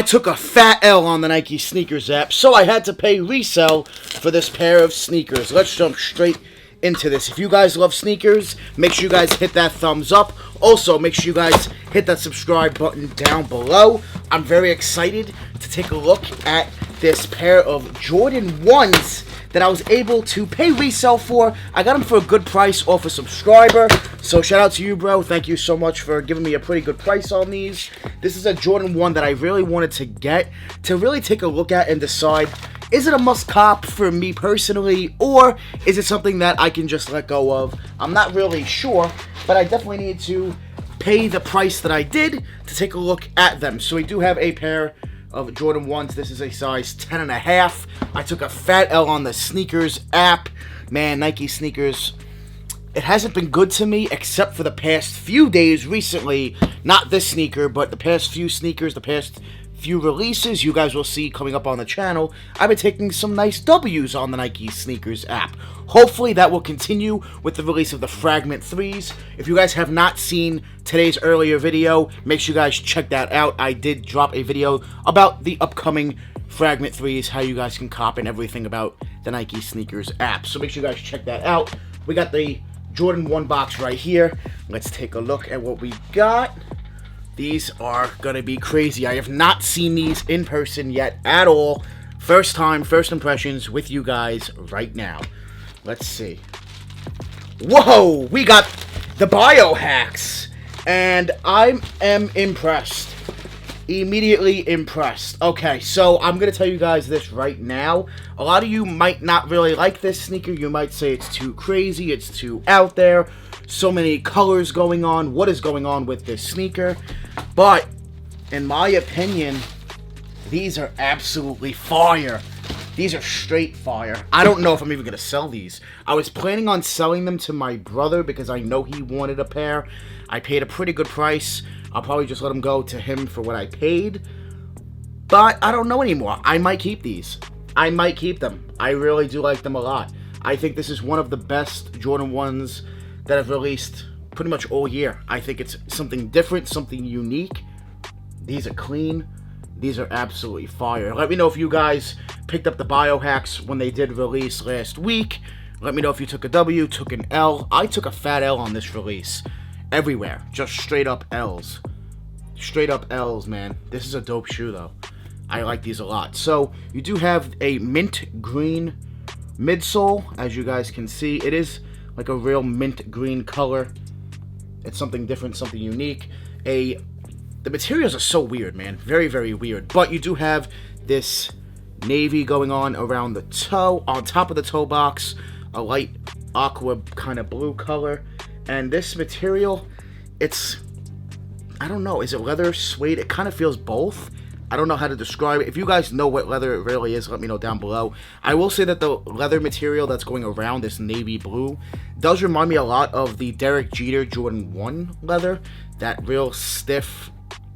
I took a fat L on the Nike Snkrs app, so I had to pay resell for this pair of sneakers. Let's jump straight into this. If you guys love sneakers, make sure you guys hit that thumbs up. Also, make sure you guys hit that subscribe button down below. I'm very excited to take a look at this pair of Jordan 1s that I was able to pay resell for. I got them for a good price off a subscriber. So shout out to you, bro. Thank you so much for giving me a pretty good price on these. This is a Jordan 1 that I really wanted to get, to really take a look at and decide, is it a must cop for me personally, or is it something that I can just let go of? I'm not really sure, but I definitely need to pay the price that I did to take a look at them. So we do have a pair of Jordan 1s. This is a size 10.5. I took a fat L on the Snkrs app. Man, Nike Snkrs, it hasn't been good to me except for the past few days recently. Not this sneaker, but the past few sneakers, the past few releases you guys will see coming up on the channel. I've been taking some nice W's on the Nike Snkrs app. Hopefully that will continue with the release of the Fragment 3s. If you guys have not seen today's earlier video, make sure you guys check that out. I did drop a video about the upcoming Fragment 3s, how you guys can cop and everything about the Nike Snkrs app. So make sure you guys check that out. We got the Jordan 1 box right here. Let's take a look at what we got. These are gonna be crazy. I have not seen these in person yet at all. First time, first impressions with you guys right now. Let's see. Whoa! We got the BioHacks, and I am impressed. Immediately impressed. Okay, so I'm gonna tell you guys this right now. A lot of you might not really like this sneaker. You might say it's too crazy, it's too out there. So many colors going on. What is going on with this sneaker? But in my opinion, these are absolutely fire. These are straight fire. I don't know if I'm even gonna sell these. I was planning on selling them to my brother because I know he wanted a pair. I paid a pretty good price. I'll probably just let them go to him for what I paid. But I don't know anymore. I might keep these. I might keep them. I really do like them a lot. I think this is one of the best Jordan 1s that have released pretty much all year. I think it's something different, something unique. These are clean. These are absolutely fire. Let me know if you guys picked up the BioHacks when they did release last week. Let me know if you took a W, took an L. I took a fat L on this release. Everywhere. Just straight up L's. Straight up L's, man. This is a dope shoe, though. I like these a lot. So, you do have a mint green midsole, as you guys can see. It is like a real mint green color. It's something different, something unique. The materials are so weird, man. Very, very weird. But you do have this navy going on around the toe, on top of the toe box, a light aqua kind of blue color. And this material, it's, I don't know, is it leather, suede? It kind of feels both. I don't know how to describe it. If you guys know what leather it really is, let me know down below. I will say that the leather material that's going around this navy blue does remind me a lot of the Derek Jeter Jordan 1 leather. That real stiff,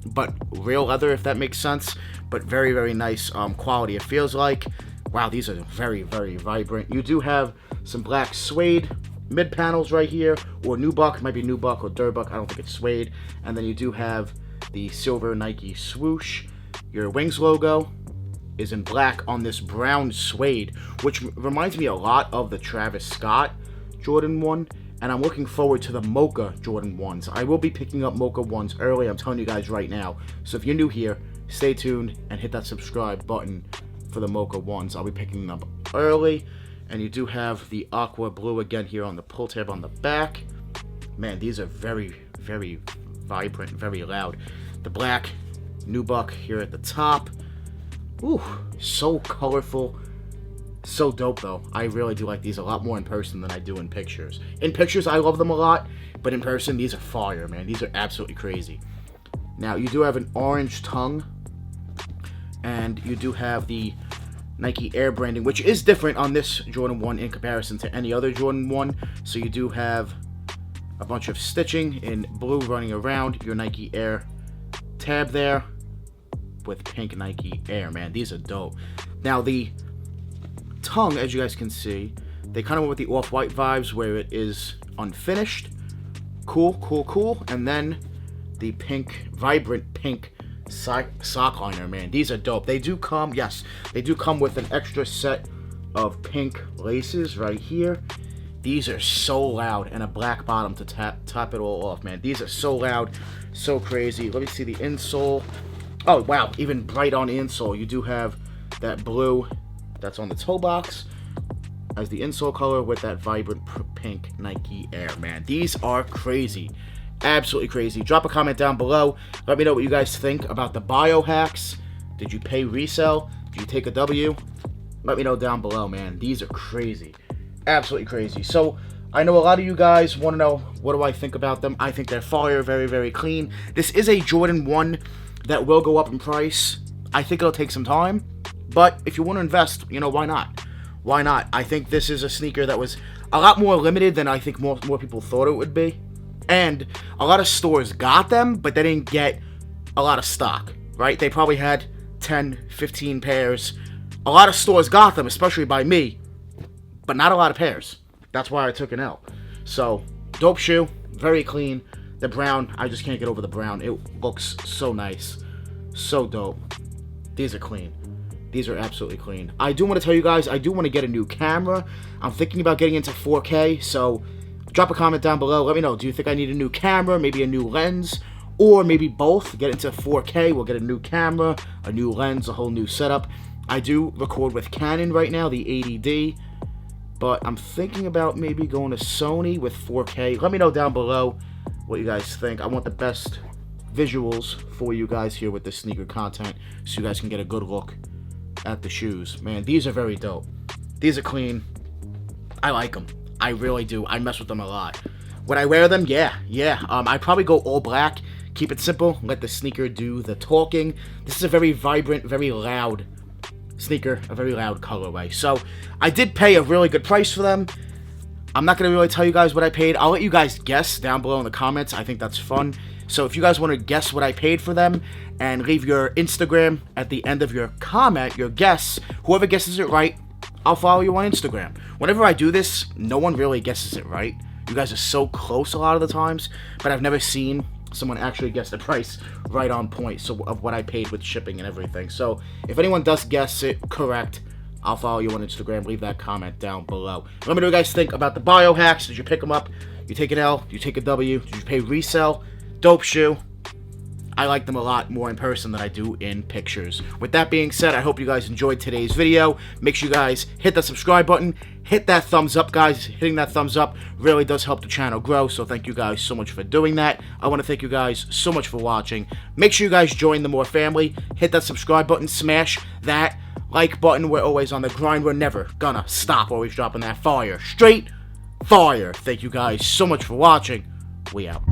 but real leather, if that makes sense. But very, very nice quality, it feels like. Wow, these are very, very vibrant. You do have some black suede mid panels right here, or nubuck. It might be nubuck or durbuck. I don't think it's suede. And then you do have the silver Nike swoosh. Your Wings logo is in black on this brown suede, which reminds me a lot of the Travis Scott Jordan 1, and I'm looking forward to the Mocha Jordan 1s. I will be picking up Mocha 1s early, I'm telling you guys right now. So if you're new here, stay tuned and hit that subscribe button for the Mocha 1s. I'll be picking them up early. And you do have the aqua blue again here on the pull tab on the back. Man, these are very, very vibrant, very loud. The black nubuck here at the top. Ooh, so colorful. So dope, though. I really do like these a lot more in person than I do in pictures. In pictures, I love them a lot. But in person, these are fire, man. These are absolutely crazy. Now, you do have an orange tongue. And you do have the Nike Air branding, which is different on this Jordan 1 in comparison to any other Jordan 1. So you do have a bunch of stitching in blue running around your Nike Air tab there with pink Nike Air. Man, these are dope. Now, the tongue, as you guys can see, they kind of went with the off-white vibes where it is unfinished. Cool, cool, cool. And then the pink, vibrant pink sock liner, man. These are dope. They do come, yes, they do come with an extra set of pink laces right here. These are so loud, and a black bottom to top it all off, man. These are so loud, so crazy. Let me see the insole. Oh, wow, even bright on the insole. You do have that blue that's on the toe box as the insole color with that vibrant pink Nike Air, man. These are crazy. Absolutely crazy. Drop a comment down below. Let me know what you guys think about the BioHacks. Did you pay resell? Did you take a W? Let me know down below, man. These are crazy. Absolutely crazy. So, I know a lot of you guys want to know what do I think about them. I think they're fire, very, very clean. This is a Jordan 1 that will go up in price. I think it'll take some time. But if you want to invest, you know, why not? Why not? I think this is a sneaker that was a lot more limited than I think more people thought it would be. And a lot of stores got them, but they didn't get a lot of stock, right? They probably had 10, 15 pairs. A lot of stores got them, especially by me, but not a lot of pairs. That's why I took an L. So, dope shoe, very clean. The brown, I just can't get over the brown. It looks so nice. So dope. These are clean. These are absolutely clean. I do want to tell you guys, I do want to get a new camera. I'm thinking about getting into 4K, so drop a comment down below. Let me know. Do you think I need a new camera, maybe a new lens, or maybe both? Get into 4K, we'll get a new camera, a new lens, a whole new setup. I do record with Canon right now, the 80D, but I'm thinking about maybe going to Sony with 4K. Let me know down below what you guys think. I want the best visuals for you guys here with this sneaker content, so you guys can get a good look at the shoes. Man, these are very dope. These are clean. I like them. I really do. I mess with them a lot. Would I wear them? Yeah. I'd probably go all black. Keep it simple. Let the sneaker do the talking. This is a very vibrant, very loud sneaker. A very loud colorway. So, I did pay a really good price for them. I'm not going to really tell you guys what I paid. I'll let you guys guess down below in the comments. I think that's fun. So, if you guys want to guess what I paid for them and leave your Instagram at the end of your comment, your guess, whoever guesses it right, I'll follow you on Instagram. Whenever I do this, no one really guesses it right. You guys are so close a lot of the times, but I've never seen someone actually guess the price right on point, so of what I paid with shipping and everything. So if anyone does guess it correct, I'll follow you on Instagram. Leave that comment down below. Let me know what you guys think about the BioHacks. Did you pick them up? You take an L? Did you take a W? Did you pay resell? Dope shoe. I like them a lot more in person than I do in pictures. With that being said, I hope you guys enjoyed today's video. Make sure you guys hit that subscribe button. Hit that thumbs up, guys. Hitting that thumbs up really does help the channel grow, so thank you guys so much for doing that. I want to thank you guys so much for watching. Make sure you guys join the More family. Hit that subscribe button. Smash that like button. We're always on the grind. We're never gonna stop. Always dropping that fire. Straight fire. Thank you guys so much for watching. We out.